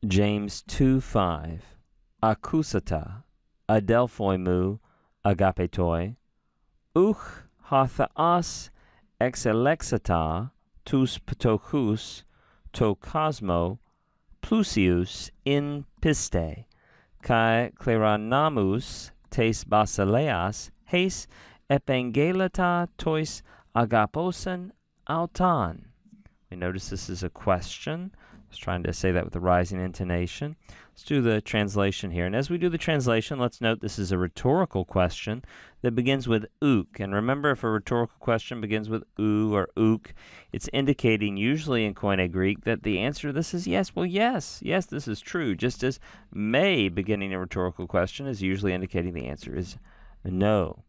James 2:5. Akusata, adelphoi mu, agapetoi, uch hathaas exelexata tus ptochus to cosmo plusius in piste, kai cleranamus tes basileas heis epangelata tois agaposen auton. We notice this is a question. I was trying to say that with a rising intonation. Let's do the translation here. And as we do the translation, let's note this is a rhetorical question that begins with ook. And remember, if a rhetorical question begins with oo or ook, it's indicating, usually in Koine Greek, that the answer to this is yes. Well, yes, this is true. Just as may beginning a rhetorical question is usually indicating the answer is no.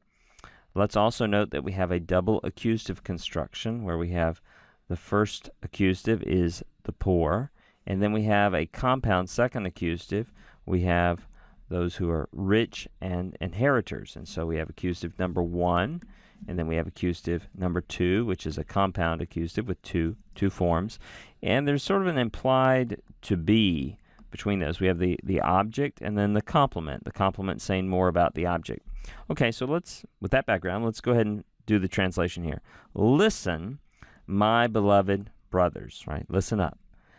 Let's also note that we have a double accusative construction where we have the first accusative is the poor, and then we have a compound second accusative. We have those who are rich and inheritors, and so we have accusative number 1, and then we have accusative number 2, which is a compound accusative with two forms, and there's sort of an implied to be between those. We have the object and then the complement saying more about the object. Okay, so with that background, let's go ahead and do the translation here. Listen, my beloved brothers, right? Listen up.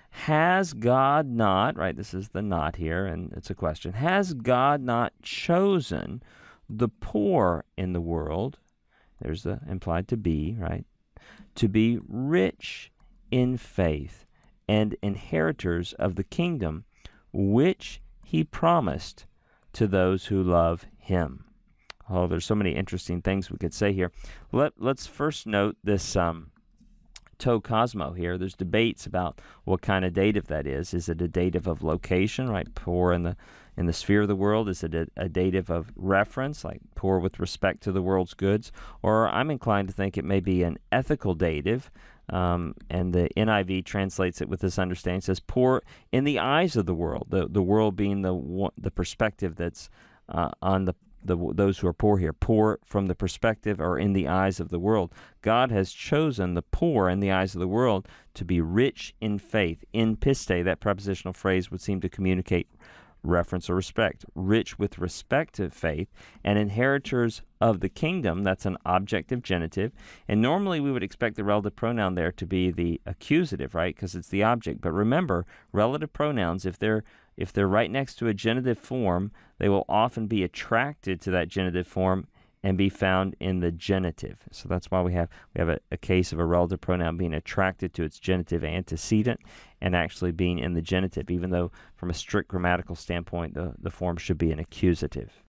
Has God not, right? This is the not here, and it's a question. Has God not chosen the poor in the world? There's the implied to be, right? To be rich in faith and inheritors of the kingdom, which he promised to those who love him. Oh, there's so many interesting things we could say here. Let's first note this to cosmo here. There's debates about what kind of dative that is. Is it a dative of location, right? Poor in the sphere of the world. Is it a dative of reference, like poor with respect to the world's goods? Or I'm inclined to think it may be an ethical dative, and the NIV translates it with this understanding. It says poor in the eyes of the world. The world being the perspective that's on those who are poor here, poor from the perspective or in the eyes of the world. God has chosen the poor in the eyes of the world to be rich in faith. In piste, that prepositional phrase would seem to communicate reference or respect. Rich with respect to faith, and inheritors of the kingdom, that's an objective genitive. And normally we would expect the relative pronoun there to be the accusative, right? Because it's the object. But remember, relative pronouns, if they're right next to a genitive form, they will often be attracted to that genitive form and be found in the genitive. So that's why we have a case of a relative pronoun being attracted to its genitive antecedent and actually being in the genitive, even though from a strict grammatical standpoint, the form should be an accusative.